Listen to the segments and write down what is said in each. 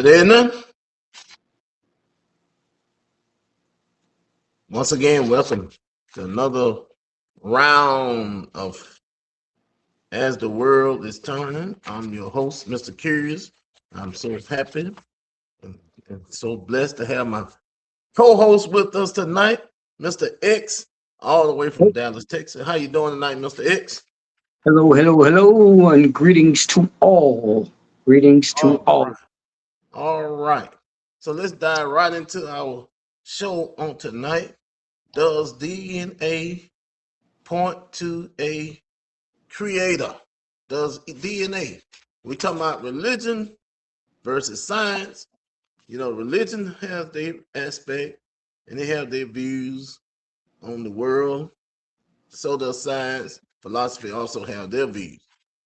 Good evening. Once again, welcome to another round of As the World is Turning. I'm your host, Mr. Curious. I'm so happy and so blessed to have my co-host with us tonight, Mr. X, all the way from Dallas, Texas. How you doing tonight, Mr. X? Hello, hello, hello, and greetings to all. Greetings to all. All right. So let's dive right into our show on tonight. Does DNA point to a creator? Does DNA? We talking about religion versus science. You know, religion has their aspect and they have their views on the world. So does science. Philosophy also have their views.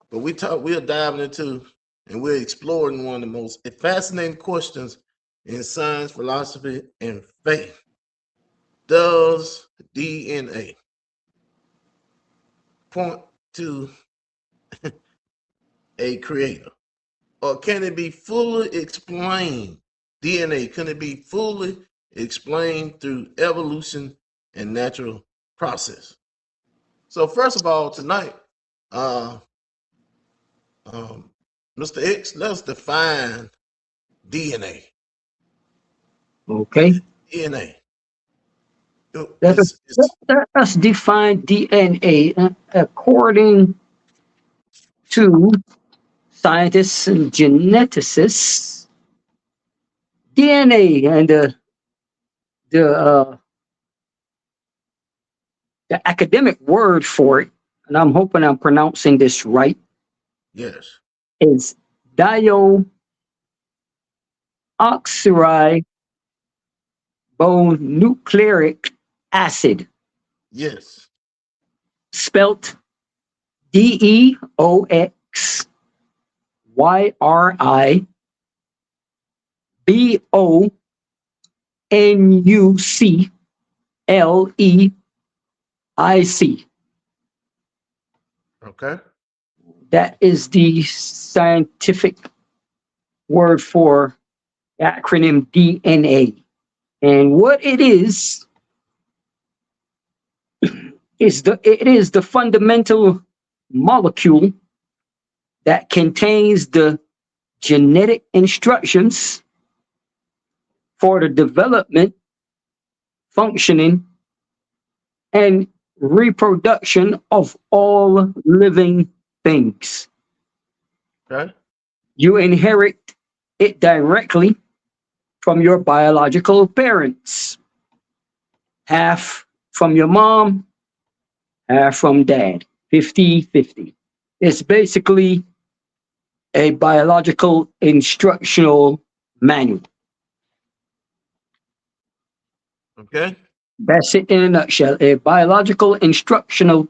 But we're diving into and we're exploring one of the most fascinating questions in science, philosophy, and faith. Does DNA point to a creator? Or can it be fully explained? DNA, can it be fully explained through evolution and natural process? So first of all, tonight, uh, Mr. X, let's define DNA. Okay. DNA. Let us define DNA according to scientists and geneticists. DNA and the uh, the academic word for it, and I'm hoping I'm pronouncing this right, Yes. is deoxyribonucleic acid, Yes. spelt DEOXYRIBONUCLEIC. Okay. That is the scientific word for the acronym DNA. And what it is the fundamental molecule that contains the genetic instructions for the development, functioning, and reproduction of all living things. Okay. You inherit it directly from your biological parents, half from your mom, half from dad, 50-50. It's basically a biological instructional manual. Okay. That's it in a nutshell. A biological instructional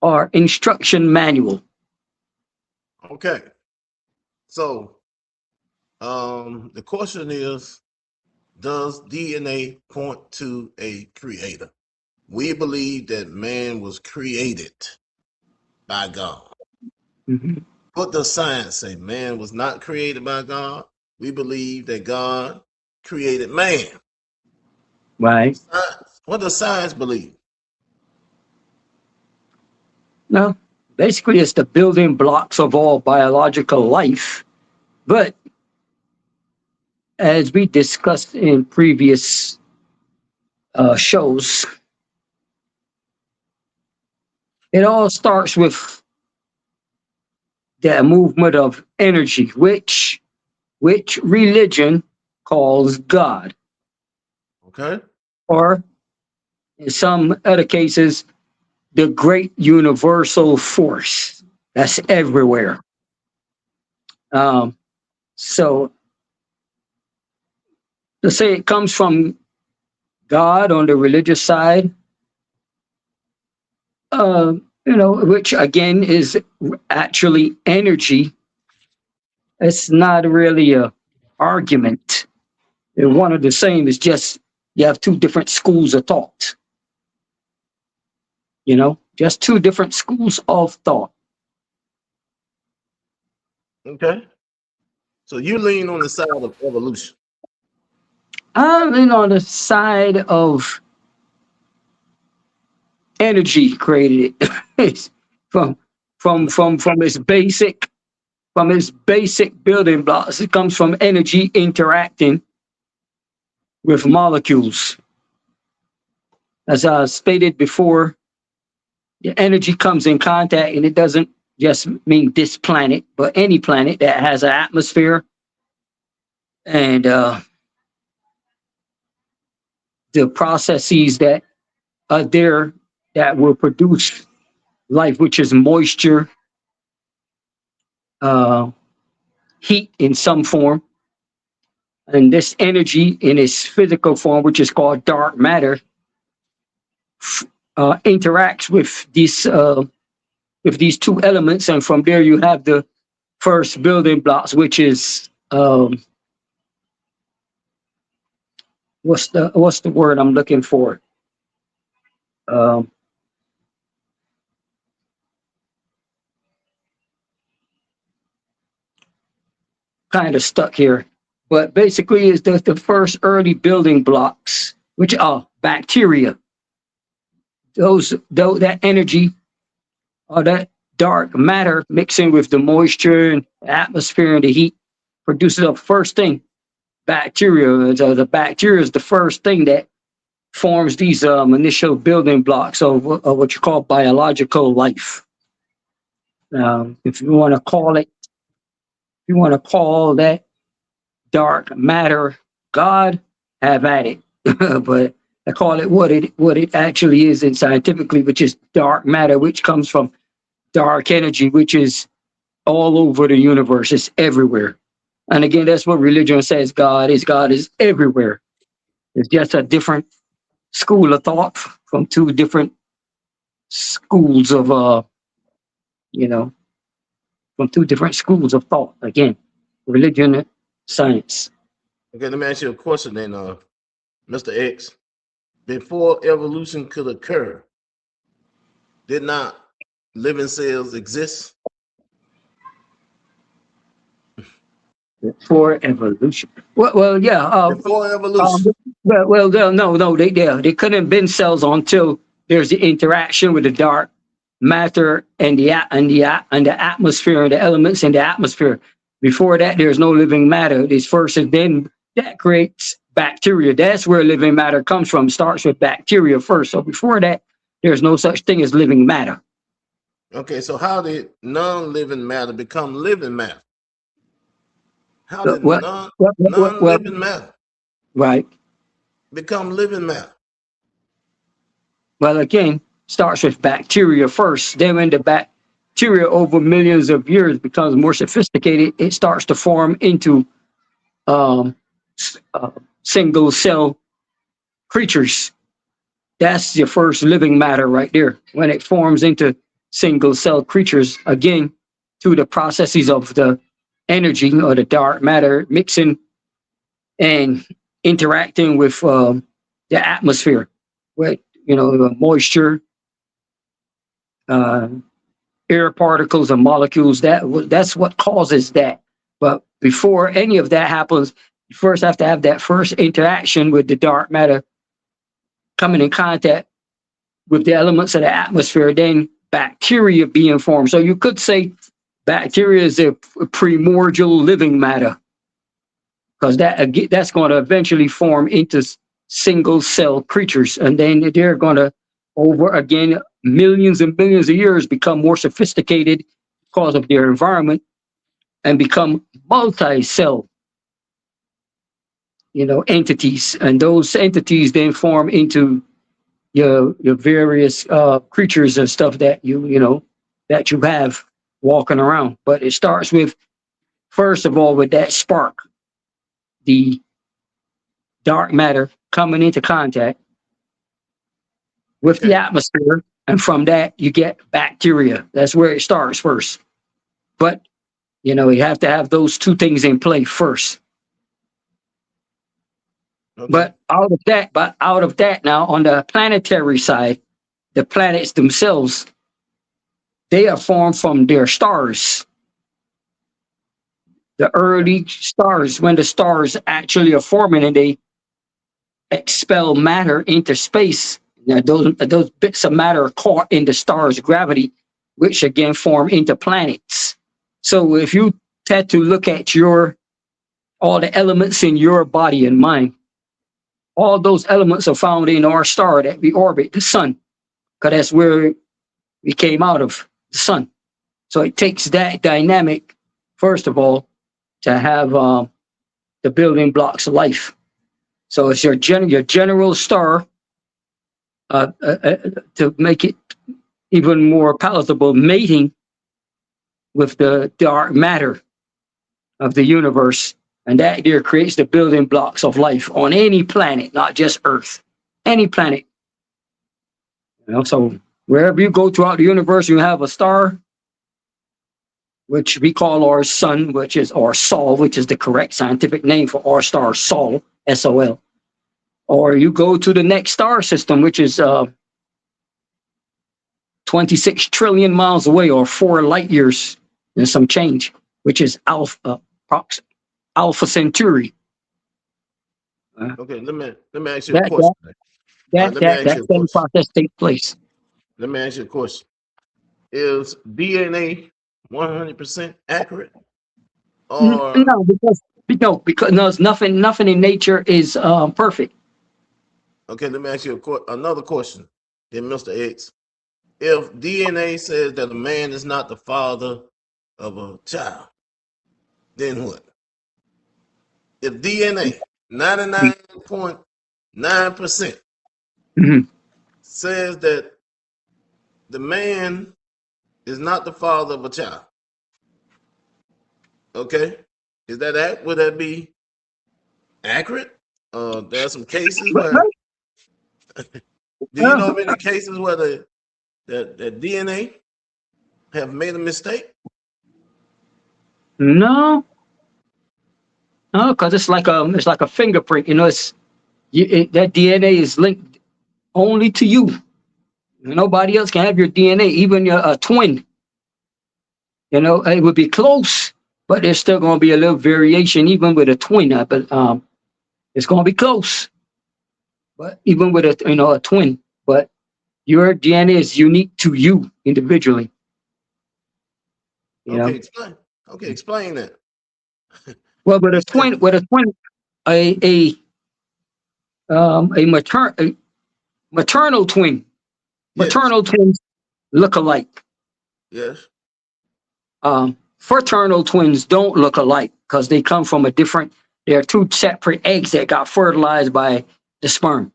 or instruction manual. Okay. So the question is, does DNA point to a creator? We believe that man was created by God. Mhm. What does science say? Man was not created by God. We believe that God created man. Right. What does science believe? No, basically, it's the building blocks of all biological life. But as we discussed in previous shows, it all starts with the movement of energy, which religion calls God, Okay. or in some other cases, the great universal force that's everywhere. Um, so let's say it comes from God on the religious side, which again is actually energy. It's not really a argument. They're one of the same. It's just you have two different schools of thought. Just two different schools of thought. Okay. So you lean on the side of evolution. I'm in on the side of energy created it. It's from its basic building blocks. It comes from energy interacting with molecules. As I stated before, the energy comes in contact, and it doesn't just mean this planet, but any planet that has an atmosphere and the processes that are there that will produce life, which is moisture, uh, heat in some form. And this energy in its physical form, which is called dark matter, interacts with these two elements, and from there you have the first building blocks, which is what's the word I'm looking for? Um, kind of stuck here, but basically is the first early building blocks, which are bacteria. That energy or that dark matter mixing with the moisture and the atmosphere and the heat produces the first thing, bacteria. The bacteria is the first thing that forms these initial building blocks of what you call biological life. If you want to call it, if you want to call that dark matter God, have at it. But I call it what it actually is, and scientifically, which is dark matter, which comes from dark energy, which is all over the universe. It's everywhere. And again, that's what religion says God is. God is everywhere. It's just a different school of thought from two different schools of you know, from two different schools of thought. Again, religion and science. Okay, let me ask you a question then, Mr. X. Before evolution could occur, did not living cells exist? For evolution. Well, yeah. Before evolution. No, they couldn't have been cells until there's the interaction with the dark matter and the atmosphere and the elements in the atmosphere. Before that, there's no living matter. This first, and then that creates bacteria. That's where living matter comes from. Starts with bacteria first. So before that, there's no such thing as living matter. Okay, so how did non-living matter become living matter? How did non-living matter become living matter? Well, again, starts with bacteria first. Then when the bacteria over millions of years becomes more sophisticated, it starts to form into single cell creatures. That's your first living matter right there. When it forms into single cell creatures, again, through the processes of the energy or the dark matter mixing and interacting with the atmosphere, with moisture, air particles and molecules. That's what causes that. But before any of that happens, you first have to have that first interaction with the dark matter coming in contact with the elements of the atmosphere, then bacteria being formed. So you could say bacteria is a primordial living matter, because that's going to eventually form into single cell creatures, and then they're going to, over again millions and millions of years, become more sophisticated because of their environment and become multi-cell entities, and those entities then form into your various creatures and stuff that you have walking around. But it starts with, first of all, with that spark, the dark matter coming into contact with the atmosphere, and from that you get bacteria. That's where it starts first. But you have to have those two things in play first. Okay. But out of that, now on the planetary side, the planets themselves, they are formed from their stars. the early stars, when the stars actually are forming and they expel matter into space. Now, those bits of matter are caught in the star's gravity, which again form into planets. So if you had to look at all the elements in your body and mind, all those elements are found in our star that we orbit, the sun, because that's where we came out of, the sun. So it takes that dynamic, first of all, to have the building blocks of life. So it's your general star, to make it even more palatable, mating with the dark matter of the universe. And that there creates the building blocks of life on any planet, not just Earth, any planet. So wherever you go throughout the universe, you have a star, which we call our sun, which is our Sol, which is the correct scientific name for our star, Sol, S-O-L. Or you go to the next star system, which is 26 trillion miles away, or 4 light years and some change, which is Alpha Centauri. Okay, let me ask you a question. That same process takes place. Let me ask you a question. Is DNA 100% accurate? Or No, because nothing in nature is perfect. okay, let me ask you another question. Then, Mr. X, if DNA says that a man is not the father of a child, then what? If DNA 99.9% says that the man is not the father of a child, okay, would that be accurate? There are some cases where do you know of any cases where the DNA have made a mistake? No, because it's like a fingerprint. that DNA is linked only to you. Nobody else can have your DNA, even your twin. It would be close, but there's still going to be a little variation, even with a twin. But it's going to be close. But even with a twin, but your DNA is unique to you individually. Explain that. Well, with a twin, a maternal twin, maternal twins look alike. Yes. Fraternal twins don't look alike because they come from they're two separate eggs that got fertilized by the sperm.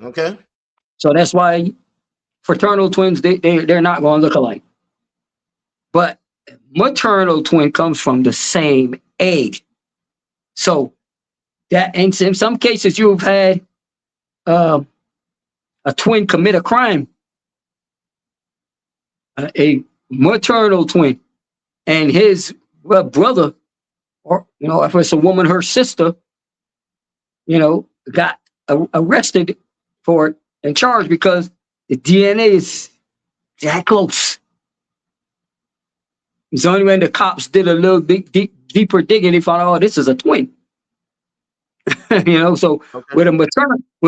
Okay. So that's why fraternal twins, they're not going to look alike. But maternal twin comes from the same egg. So that, and in some cases, you've had a twin commit a crime, a maternal twin, and his brother, or if it's a woman, her sister, got arrested for it and charged because the DNA is that close. So anyway, the cops did a little deeper digging. They found out, this is a twin. So okay. With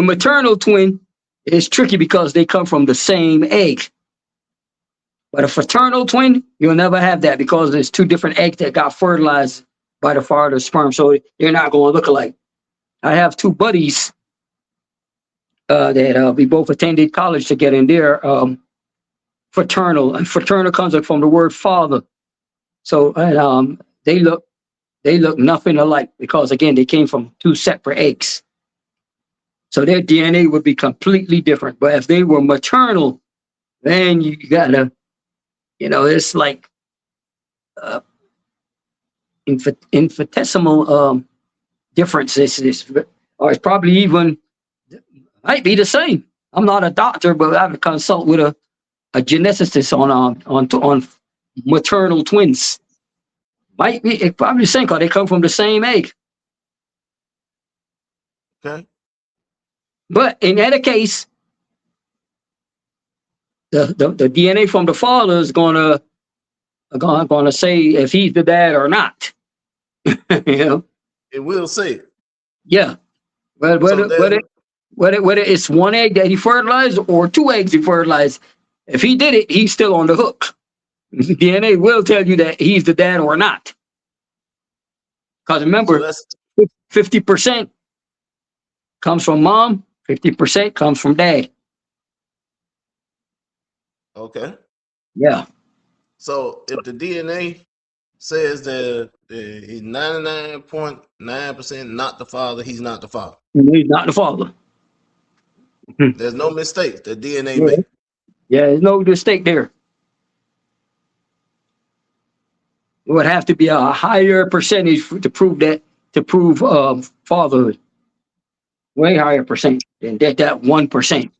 maternal twin, it's tricky because they come from the same egg. But a fraternal twin, you'll never have that because there's two different eggs that got fertilized by the father's sperm. So they're not going to look alike. I have two buddies that we both attended college together, and they're fraternal. And fraternal comes from the word father. So they look nothing alike because, again, they came from two separate eggs. So their DNA would be completely different. But if they were maternal, then you gotta, it's like infinitesimal differences. Or it's probably even might be the same. I'm not a doctor, but I would consult with a geneticist on maternal twins. Might be, it's probably the same because they come from the same egg. Okay. But in either case, the DNA from the father is gonna say if he's the dad or not. You know, It will say it. yeah. But So there's whether it's one egg that he fertilized or two eggs he fertilized, if he did it, he's still on the hook. DNA will tell you that he's the dad or not. Because so remember, that's 50% comes from mom, 50% comes from dad. okay. Yeah. So if the DNA says that he's 99.9% not the father, he's not the father. He's not the father. There's no mistakes that DNA Yeah. made. Yeah, there's no mistake there. It would have to be a higher percentage to prove that, to prove fatherhood. Way higher percent than that 1%.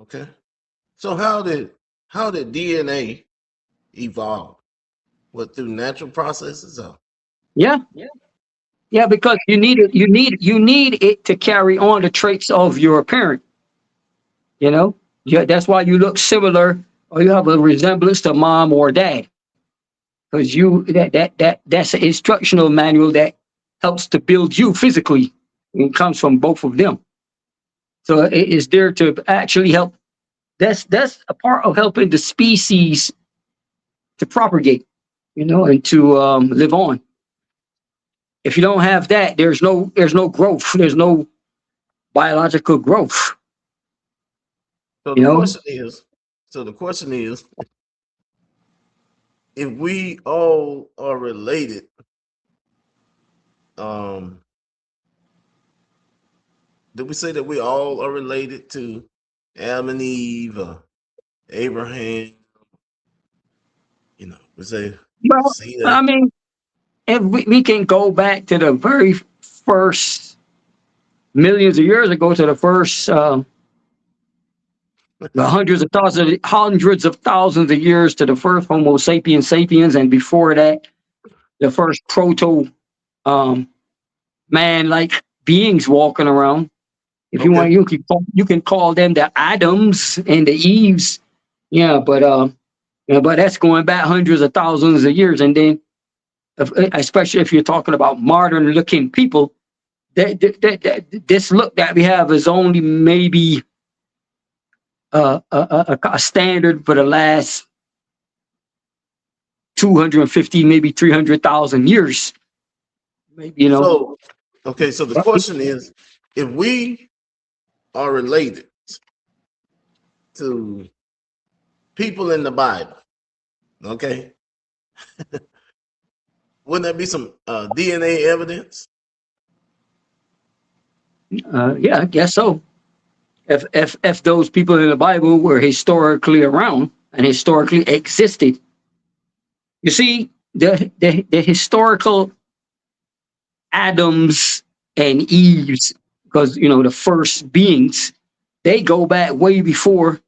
Okay. So how did DNA evolve? What, through natural processes? Or? Yeah. Yeah, because you need it to carry on the traits of your parent. You know, yeah, that's why you look similar or you have a resemblance to mom or dad, because that's an instructional manual that helps to build you physically. It comes from both of them, so it is there to actually help. That's a part of helping the species to propagate, and to live on. If you don't have that, there's no growth. There's no biological growth. So You the know, question is, so the question is, if we all are related, um, did we say that we all are related to Adam and Eve, Abraham? We say well, see I that. mean, if we can go back to the very first millions of years ago, to the first the hundreds of thousands of years, to the first Homo sapiens sapiens, and before that, the first proto um, man like beings walking around. If you want, Okay. you can call them the Adams and the Eves. Yeah, but that's going back hundreds of thousands of years, and then especially if you're talking about modern looking people, this look that we have is only maybe a standard for the last 250, maybe 300,000 years. Maybe, So okay, so the question is, if we are related to people in the Bible, okay, wouldn't that be some DNA evidence? Yeah, I guess so. If those people in the Bible were historically around and historically existed, you see, the historical Adams and Eves, because the first beings, they go back way before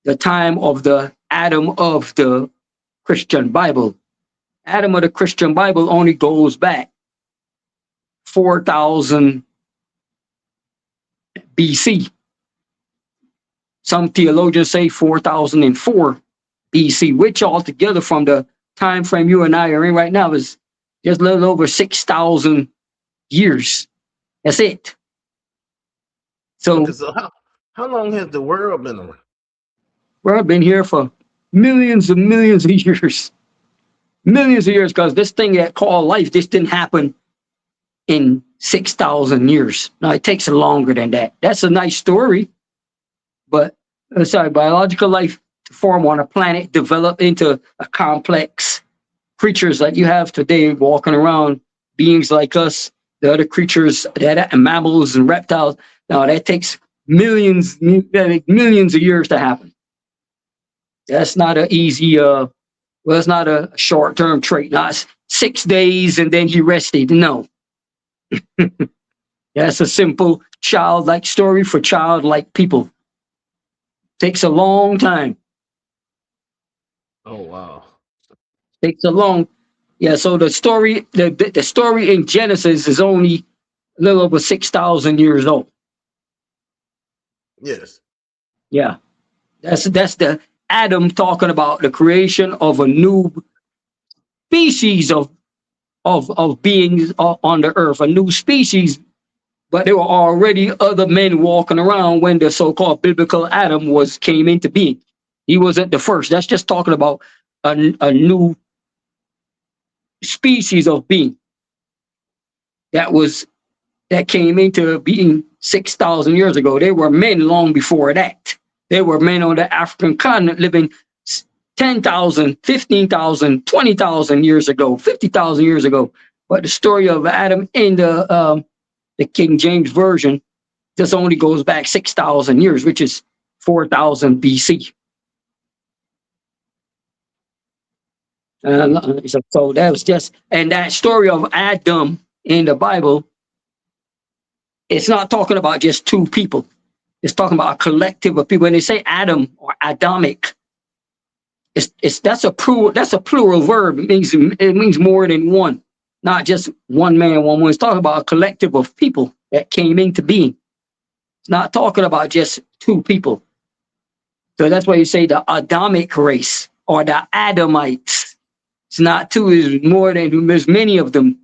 the time of the Adam of the Christian Bible. Adam of the Christian Bible only goes back 4,000 BC. Some theologians say 4004 BC, which altogether from the time frame you and I are in right now is just a little over 6,000 years. That's it. Okay, So so how long has the world been around? we've been here for millions of years. Millions of years, because this thing that called life, this didn't happen in 6,000 years. No, it takes longer than that. That's a nice story, but sorry, biological life to form on a planet, develop into a complex creatures that you have today walking around, beings like us, the other creatures, that mammals and reptiles. Now that takes millions of years to happen. That's not an easy well, it's not a short-term trait. Not 6 days and then he rested. No. That's a simple childlike story for childlike people. Takes a long time. Oh wow. Takes a long. Yeah. So the story in Genesis is only a little over 6,000 years old. Yes. Yeah. That's the Adam talking about the creation of a new species of beings on the earth, a new species, but there were already other men walking around when the so-called biblical Adam came into being. He wasn't the first. That's just talking about a new species of being that came into being 6,000 years ago. There were men long before that. There were men on the African continent living 10,000, 15,000, 20,000 years ago, 50,000 years ago. But the story of Adam in the King James Version just only goes back 6,000 years, which is 4,000 BC. So that was just, and that story of Adam in the Bible, it's not talking about just two people. It's talking about a collective of people. When they say Adam or Adamic, that's a plural verb. It means more than one, not just one man, one woman. It's talking about a collective of people that came into being. It's not talking about just two people. So that's why you say the Adamic race or the Adamites. It's not two, it's more than, there's many of them.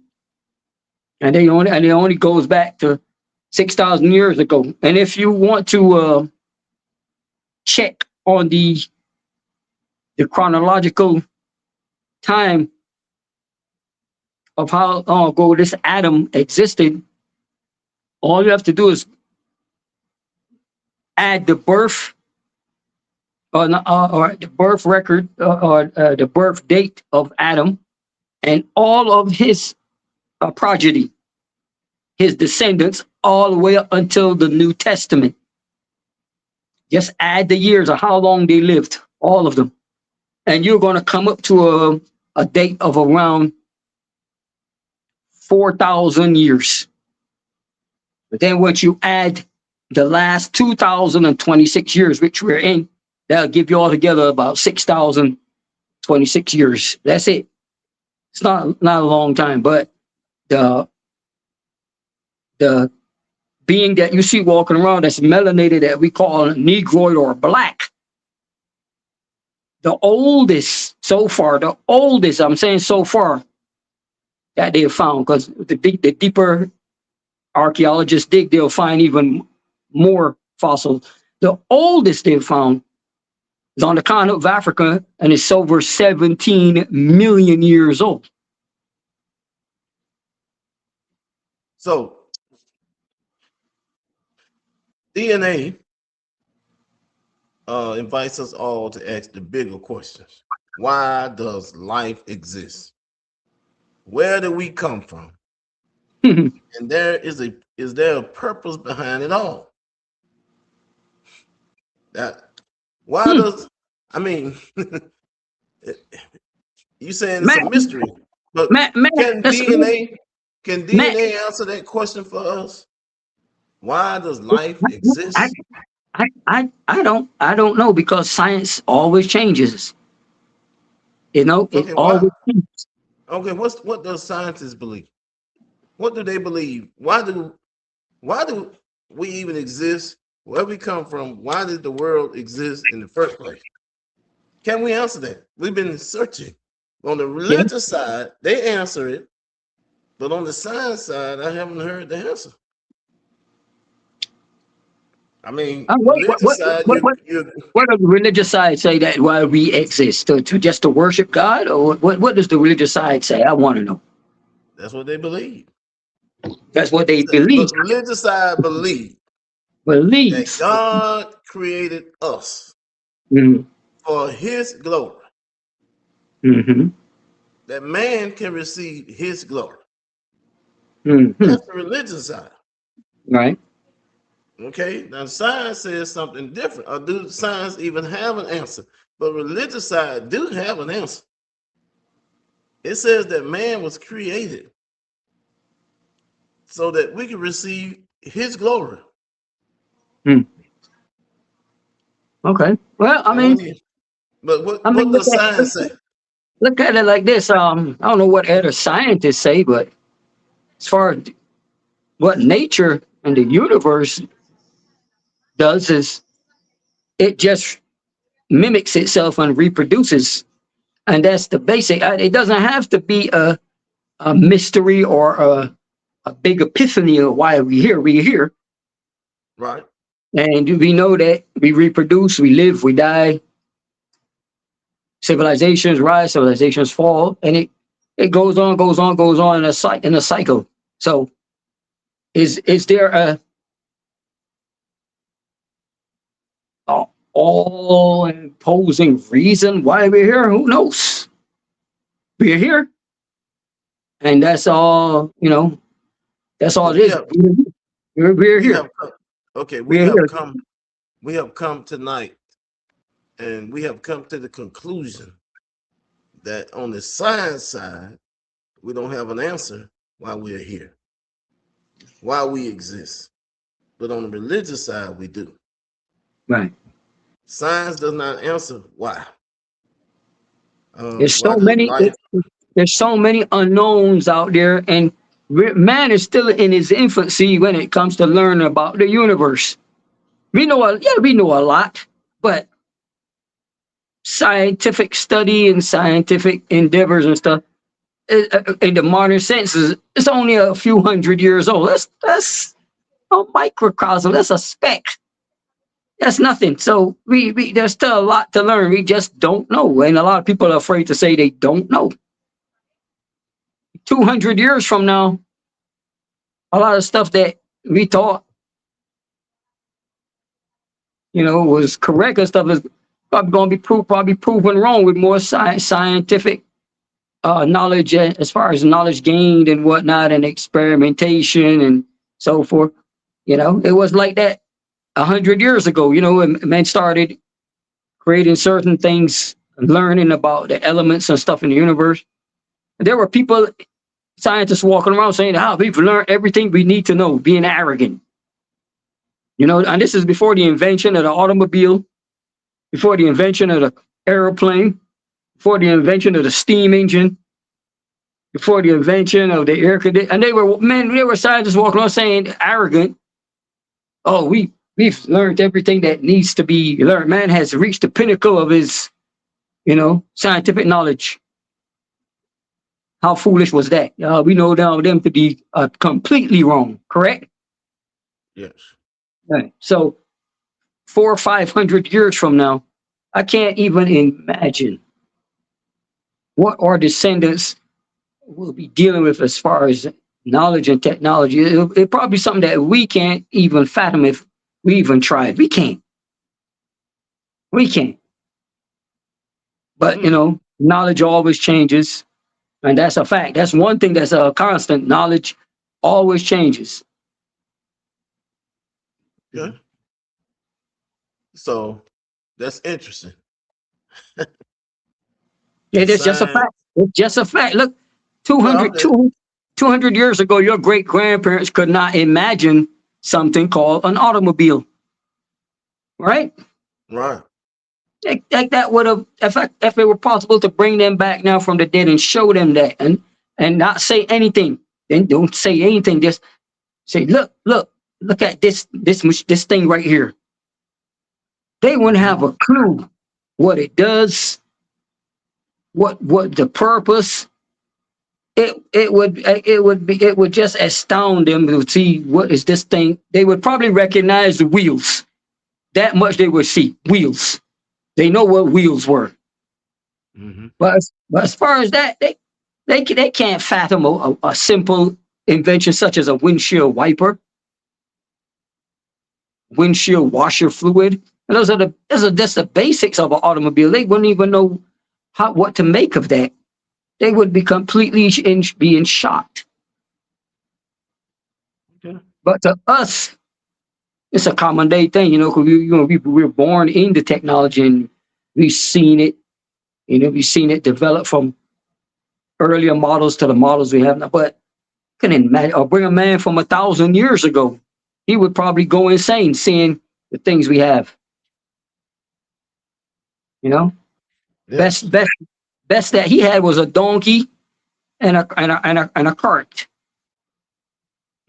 And it only goes back to 6,000 years ago. And if you want to check on the chronological time of how long ago this Adam existed, all you have to do is add the birth or the birth record or the birth date of Adam and all of his progeny, his descendants, all the way up until the New Testament. Just add the years of how long they lived, all of them. And you're going to come up to a date of around 4,000 years. But then once you add the last 2,026 years, which we're in, that'll give you altogether about 6,026 years. That's it. It's not a long time, but the being that you see walking around that's melanated that we call Negroid or black, the oldest I'm saying so far that they have found, because the deeper archaeologists dig, they'll find even more fossils. The oldest they've found is on the continent of Africa, and it's over 17 million years old. So DNA invites us all to ask the bigger questions. Why does life exist? Where do we come from? And is there a purpose behind it all? Why does, I mean, you saying it's a mystery, but can DNA answer that question for us? Why does life exist? I don't know, because science always changes. You know, it always changes. Okay, what does scientists believe? What do they believe? Why do we even exist? Where we come from? Why did the world exist in the first place? Can we answer that? We've been searching. On the religious side, they answer it, but on the science side, I haven't heard the answer. I mean, what does the religious side say that why we exist? To worship God, or what does the religious side say? I want to know. That's what they believe. That's what they believe. The religious side believes that God created us for His glory. That man can receive His glory. That's the religious side. Right. Okay, now science says something different. Or do science even have an answer? But religious side do have an answer. It says that man was created so that we can receive His glory. Okay. Well, I mean, but what does science say? Look at it like this. I don't know what other scientists say, but as far as what nature and the universe does is it just mimics itself and reproduces And that's the basic. It doesn't have to be a mystery or a big epiphany of why we're here. We're here. Right. And we know that we reproduce, we live, we die. Civilizations rise, civilizations fall, and it goes on, goes on, goes on in a cycle. So is there a all imposing reason why we're here? Who knows? We're here, and that's all. That's all Well, it is. We're we here. have come, okay, We're here. we have come tonight, and we have come to the conclusion that on the science side, we don't have an answer why we're here, why we exist. But on the religious side, we do. Right. Science does not answer why. There's Why so does many. life? There's so many unknowns out there, and man is still in his infancy when it comes to learning about the universe. We know, we know a lot, but scientific study and scientific endeavors and stuff, in the modern senses, it's only a few hundred years old. That's a microcosm. That's a speck. That's nothing. So we there's still a lot to learn. We just don't know, and a lot of people are afraid to say they don't know. 200 years from now, a lot of stuff that we thought, was correct and stuff is probably going to be probably proven wrong with more scientific knowledge as far as knowledge gained and whatnot and experimentation and so forth. It was like that 100 years ago. And men started creating certain things, learning about the elements and stuff in the universe. There were people, scientists walking around saying, we've learned everything we need to know, being arrogant. And this is before the invention of the automobile, before the invention of the airplane, before the invention of the steam engine, before the invention of the air conditioner. And they were scientists walking around saying arrogant, oh, we've learned everything that needs to be learned. Man has reached the pinnacle of his, scientific knowledge. How foolish was that? We know now them to be completely wrong, correct? Yes. Right. So 400 or 500 years from now, I can't even imagine what our descendants will be dealing with as far as knowledge and technology. It'll probably be something that we can't even fathom if we even tried. We can't. But, knowledge always changes. And that's a fact. That's one thing that's a constant. Knowledge always changes. Yeah. So that's interesting. It is just a fact. It's just a fact. Look, 200 years ago, your great grandparents could not imagine something called an automobile. Right? Right. Like that would have, if it were possible to bring them back now from the dead and show them that and not say anything. Then don't say anything. Just say, look at this thing right here. They wouldn't have a clue what it does, what the purpose. It would just astound them to see what is this thing. They would probably recognize the wheels. That much they would see wheels. They know what wheels were. Mm-hmm. But as far as that, they can't fathom a simple invention such as a windshield wiper, windshield washer fluid. And those are just the basics of an automobile. They wouldn't even know what to make of that. They would be completely being shocked. Okay. But to us, it's a common day thing, because we're born into technology and we've seen it. We've seen it develop from earlier models to the models we have now. But can imagine, or bring a man from 1,000 years ago, he would probably go insane seeing the things we have. Yeah. Best that he had was a donkey and a cart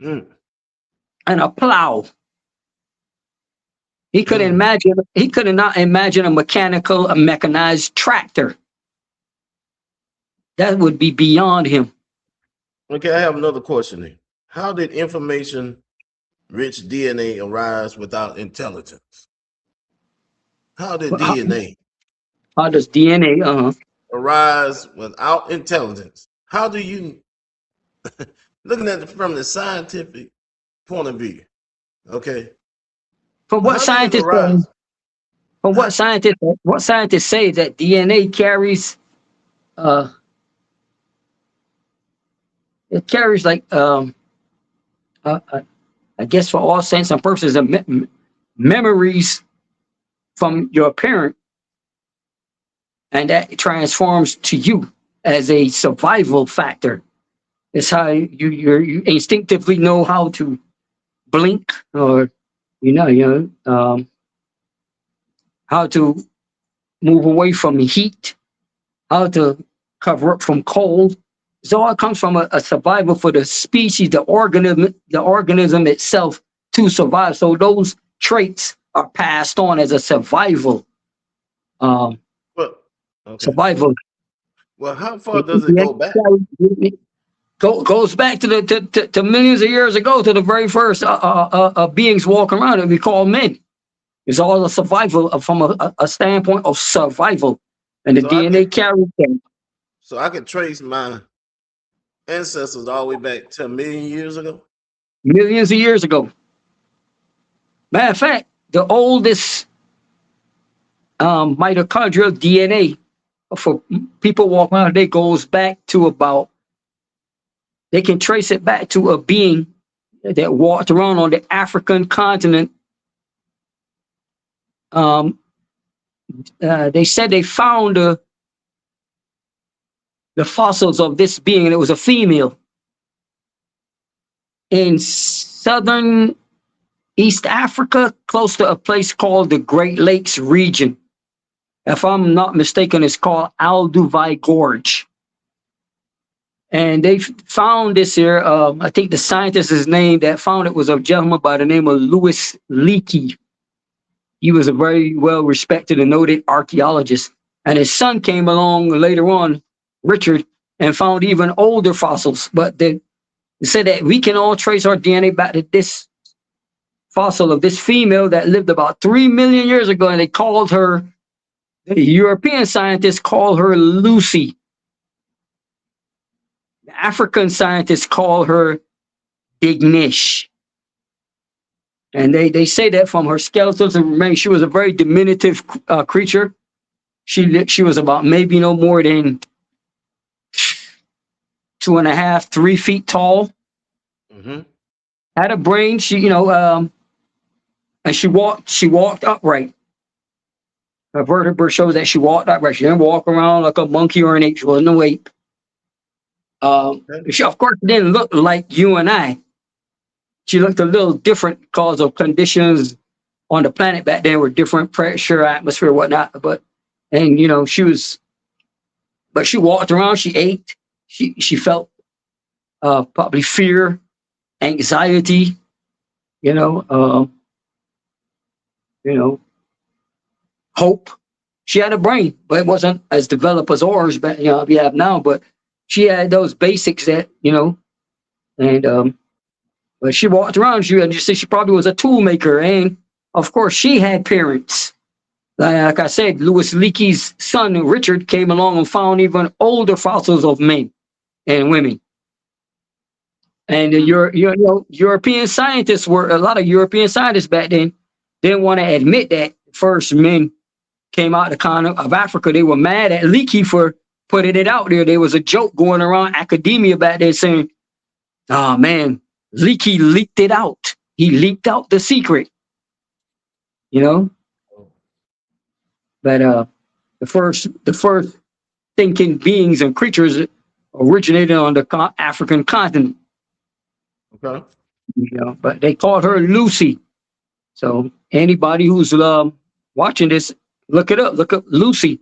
Mm. and a plow. He couldn't imagine. He could not imagine a mechanized tractor. that would be beyond him. Okay, I have another question here. How did information-rich DNA arise without intelligence? How did How, DNA how does DNA? arise without intelligence? How do you, looking at it from the scientific point of view, okay, From what how did it scientists say, arise? from Huh? what scientists say that DNA carries, uh, it carries like uh, uh, I guess for all sense and purposes, of memories from your parent, and that transforms to you as a survival factor. It's how you instinctively know how to blink, or how to move away from heat, how to cover up from cold. So all comes from a survival for the species, the organism itself to survive. So those traits are passed on as a um, Well, okay. survival. Well, how far does it go back? Goes back to to millions of years ago, to the very first beings walking around that we call men. It's all a survival from a standpoint of survival, and the So I DNA can, carries them so I can trace my ancestors all the way back to 1,000,000 years ago. millions of years ago. Matter of fact, the oldest mitochondrial DNA for people walking around today goes back to about, they can trace it back to a being that walked around on the African continent. They said they found the fossils of this being, and it was a female in southern East Africa, close to a place called the Great Lakes region. If I'm not mistaken, it's called Alduvai Gorge. And they found this here. I think the scientist's name that found it was a gentleman by the name of Louis Leakey. He was a very well respected and noted archaeologist. And his son came along later on, Richard, and found even older fossils. But they said that we can all trace our DNA back to this fossil of this female that lived about 3 million years ago. And they called her, the European scientists call her Lucy. The African scientists call her Ignish. And they say that from her skeletal remains, she was a very diminutive creature. She was about maybe no more than 2.5, 3 feet tall. Mm-hmm. Had a brain. And she walked upright. Her vertebra shows that she walked upright. She didn't walk around like a monkey or an ape. She wasn't an ape. She, of course, didn't look like you and I. She looked a little different because of conditions on the planet back then were different, pressure, atmosphere, whatnot. But she walked around. She ate. She felt probably fear, anxiety. You know, uh, hope. She had a brain, but it wasn't as developed as ours. But we have now. But she had those basics that and but she walked around. And you see, she probably was a tool maker, and of course, she had parents. Like I said, Louis Leakey's son Richard came along and found even older fossils of men and women. And European scientists were a lot of European scientists back then didn't want to admit that first men came out of the continent of Africa. They were mad at Leakey for putting it out there. There was a joke going around academia back there saying, "Oh man, Leakey leaked it out. He leaked out the secret." You know, but the first thinking beings and creatures originated on the African continent. Okay. But they called her Lucy. So anybody who's watching this, look it up. Look up Lucy.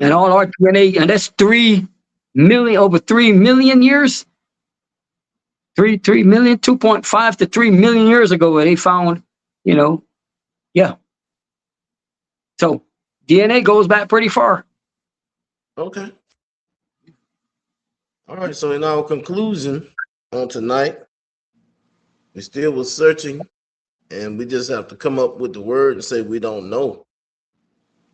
And all our DNA, and that's 3 million, over 3 million years. 3 million, 2.5 to 3 million years ago, where they found, yeah. So DNA goes back pretty far. Okay. All right. So in our conclusion on tonight, we still was searching, and we just have to come up with the word and say we don't know.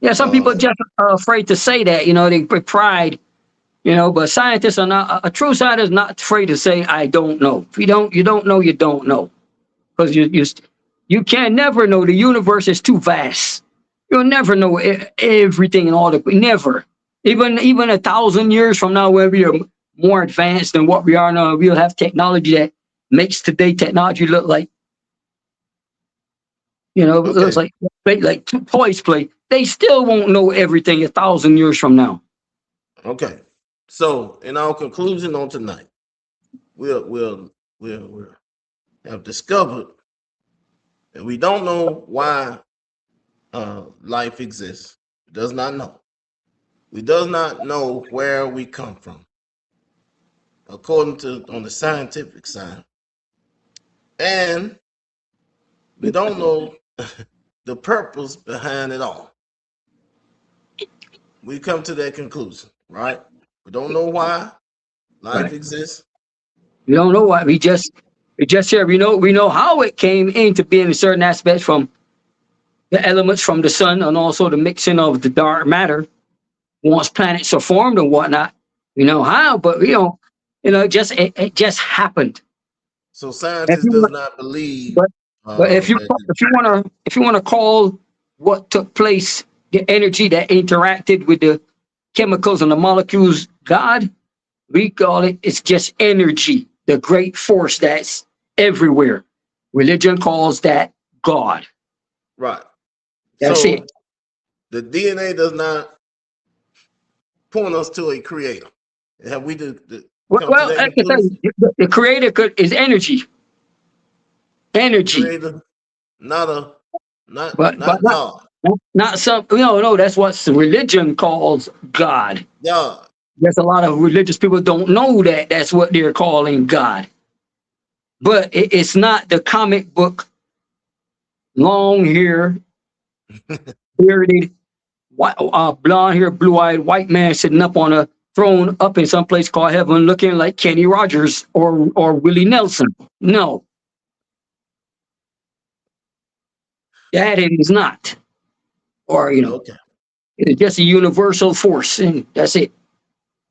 Yeah, some people just are afraid to say that, they put pride, but scientists are not, a true scientist is not afraid to say, I don't know. If you don't know, you don't know. Because you can never know. The universe is too vast. You'll never know everything and all never. Even 1,000 years from now, when we are more advanced than what we are now, we'll have technology that makes today technology look like, it looks Okay. like toys play. They still won't know everything 1,000 years from now. Okay. So in our conclusion on tonight, we'll have discovered that we don't know why life exists. It does not know. We does not know where we come from, according to on the scientific side, and we don't know the purpose behind it all. We come to that conclusion, right? We don't know why life Right. exists. We don't know why. We just here. We know how it came into being in certain aspects from the elements from the sun and also the mixing of the dark matter once planets are formed and whatnot. We know how, but it just happened. So If scientists you does want, not believe but if you that. want to call what took place, the energy that interacted with the chemicals and the molecules, God, we call it's just energy, the great force that's everywhere. Religion calls that God. Right. That's it. So the DNA does not point us to a creator. Have we come to Well, that I can tell conclusion? you, the creator is energy. Energy. Creator, not a But not God. not some, no, that's what religion calls God. God. There's a lot of religious people don't know that that's what they're calling God. But it's not the comic book, long hair, bearded, white, blonde hair, blue eyed white man sitting up on a throne up in some place called heaven looking like Kenny Rogers or Willie Nelson. No, that it is not. Or, Okay. it's just a universal force, and that's it.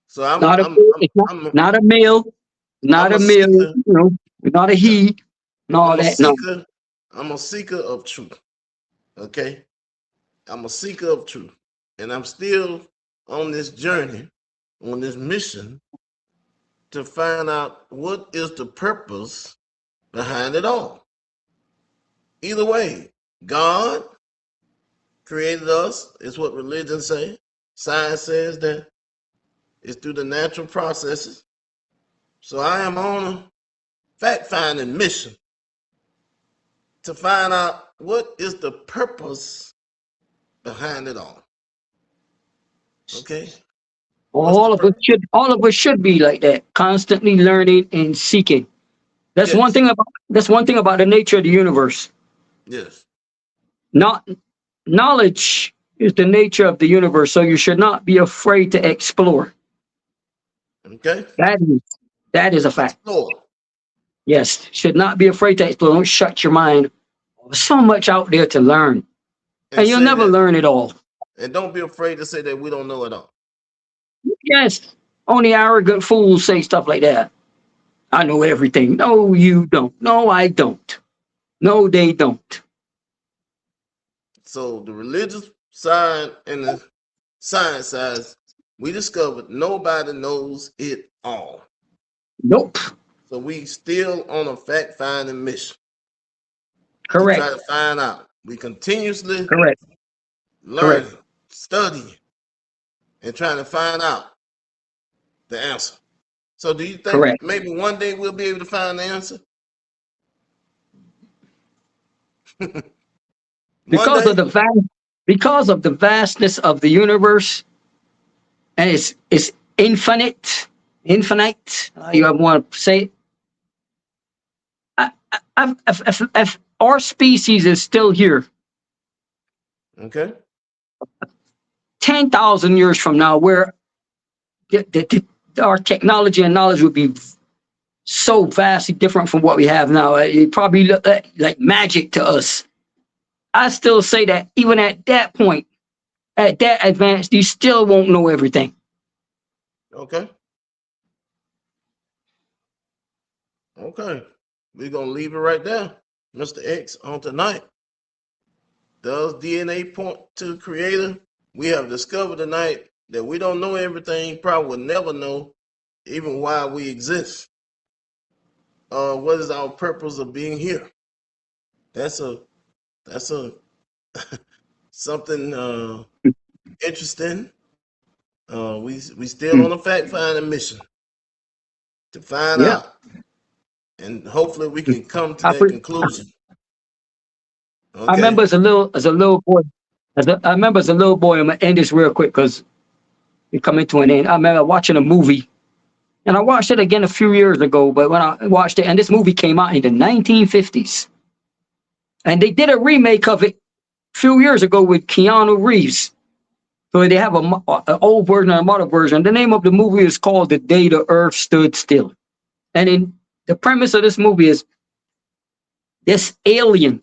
So Not a, it's not a male, not I'm a a male, seeker. not a he, and all I'm a that. No. seeker. I'm a seeker of truth. Okay. I'm a seeker of truth. And I'm still on this journey, on this mission to find out what is the purpose behind it all. Either way, God created us, is what religion say. Science says that it's through the natural processes. So I am on a fact-finding mission to find out what is the purpose behind it all. Okay? All of us should be like that, constantly learning and seeking. That's one Yes. thing about the nature of the universe. Yes. Not knowledge is the nature of the universe, so you should not be afraid to explore. Okay? That is a fact. Explore. Yes, should not be afraid to explore. Don't shut your mind. There's so much out there to learn, and you'll say never that, learn it all. and don't be afraid to say that we don't know it all. Yes, only arrogant fools say stuff like that. I know everything. No, you don't. No, I don't. No, they don't. So the religious side and the science side, we discovered nobody knows it all. Nope. So we still on a fact-finding mission to Correct. try to find out. We continuously Correct. learning, studying, and trying to find out the answer. So do you think maybe one day we'll be able to find the answer? Because of the vastness of the universe, and it's infinite. You want to say it? If our species is still here, Okay. 10,000 years from now, where the our technology and knowledge would be so vastly different from what we have now. It probably look like magic to us. I still say that even at that point, at that advanced, you still won't know everything. Okay. Okay. We're going to leave it right there. Mr. X on tonight. Does DNA point to the creator? We have discovered tonight that we don't know everything, probably will never know even why we exist. What is our purpose of being here? That's a something interesting. We still on a fact finding mission to find out, and hopefully we can come to that conclusion. Okay. I remember as a little boy. I remember as a little boy. I'm gonna end this real quick because we coming to an end. I remember watching a movie, and I watched it again a few years ago. But when I watched it, and this movie came out in the 1950s, and they did a remake of it a few years ago with Keanu Reeves. So they have an old version and a modern version. The name of the movie is called The Day the Earth Stood Still. And in the premise of this movie is this alien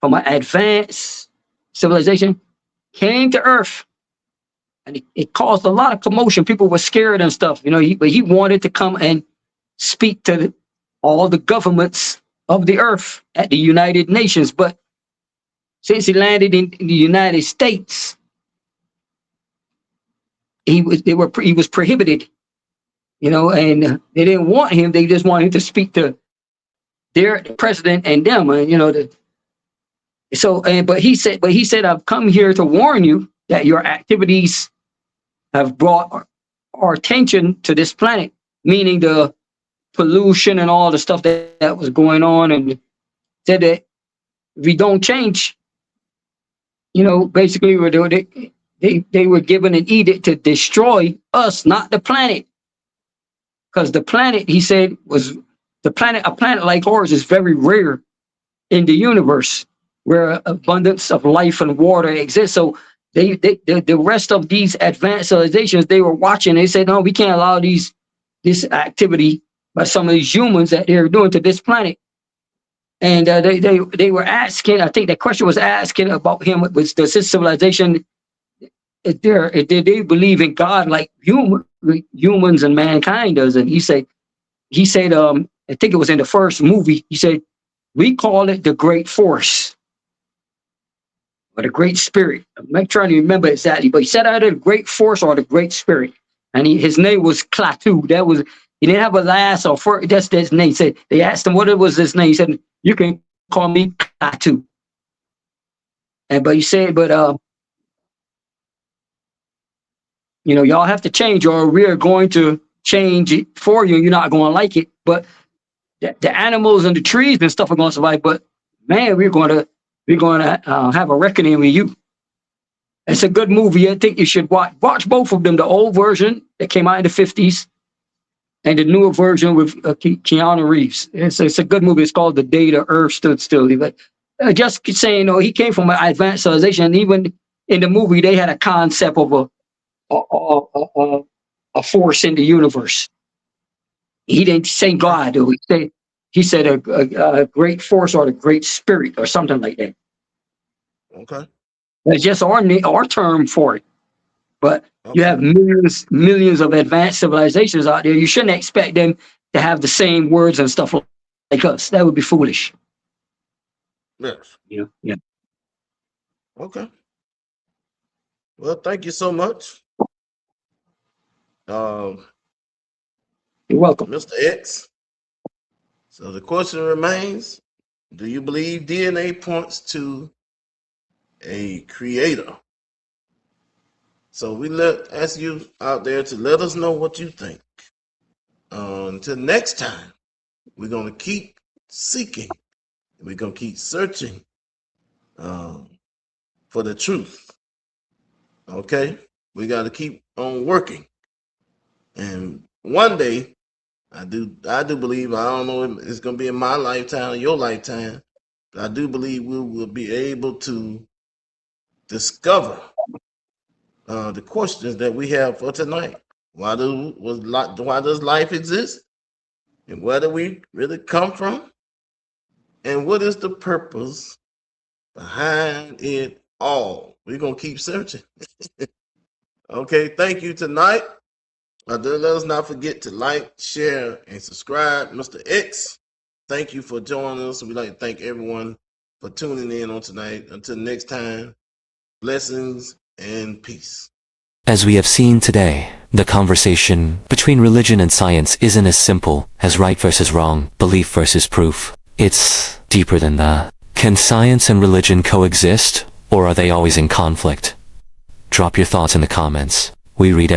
from an advanced civilization came to Earth, and it caused a lot of commotion. People were scared and stuff, you know. But he wanted to come and speak to all the governments of the Earth at the United Nations. But since he landed in the United States, he was prohibited, you know, and they didn't want him. They just wanted him to speak to their president and them, you know. But he said, I've come here to warn you that your activities have brought our attention to this planet, meaning the pollution and all the stuff that was going on, and said that if we don't change, you know, basically they were given an edict to destroy us, not the planet. Because the planet, he said, a planet like ours is very rare in the universe, where abundance of life and water exists. So the rest of these advanced civilizations, they were watching. They said, no, we can't allow this activity by some of these humans that they're doing to this planet. And they were asking, I think the question was asking about him, was does his civilization, did they believe in God like humans and mankind does? And he said, I think it was in the first movie, he said, we call it the Great Force or the Great Spirit. I'm not trying to remember exactly, but he said either the Great Force or the Great Spirit. And his name was Klaatu. He didn't have a last or first, that's his name. He said, they asked him what it was his name. He said, you can call me Klaatu. But he said, you know, y'all have to change, or we're going to change it for you. You're not going to like it, but the animals and the trees and stuff are going to survive. But man, we're going to have a reckoning with you. It's a good movie. I think you should watch both of them. The old version that came out in the 50s, and the newer version with Keanu Reeves. It's a good movie. It's called The Day the Earth Stood Still. But just saying, you know, he came from an advanced civilization. And even in the movie, they had a concept of a force in the universe. He didn't say God, though. He said a great force or the great spirit or something like that. Okay. That's just our term for it. But okay, you have millions of advanced civilizations out there. You shouldn't expect them to have the same words and stuff like us. That would be foolish. Yes. Yeah. Okay. Well, thank you so much. You're welcome, Mr. X. So the question remains, do you believe DNA points to a creator? So we ask you out there to let us know what you think. Until next time, we're going to keep seeking. We're going to keep searching for the truth. Okay? We got to keep on working. And one day, I do believe, I don't know if it's going to be in my lifetime or your lifetime, but I do believe we will be able to discover the questions that we have for tonight. Why does life exist? And where do we really come from? And what is the purpose behind it all? We're going to keep searching. Okay, thank you tonight. Let us not forget to like, share, and subscribe. Mr. X, thank you for joining us. We'd like to thank everyone for tuning in on tonight. Until next time, blessings and peace. As we have seen today, the conversation between religion and science isn't as simple as right versus wrong, belief versus proof. It's deeper than that. Can science and religion coexist, or are they always in conflict? Drop your thoughts in the comments. We read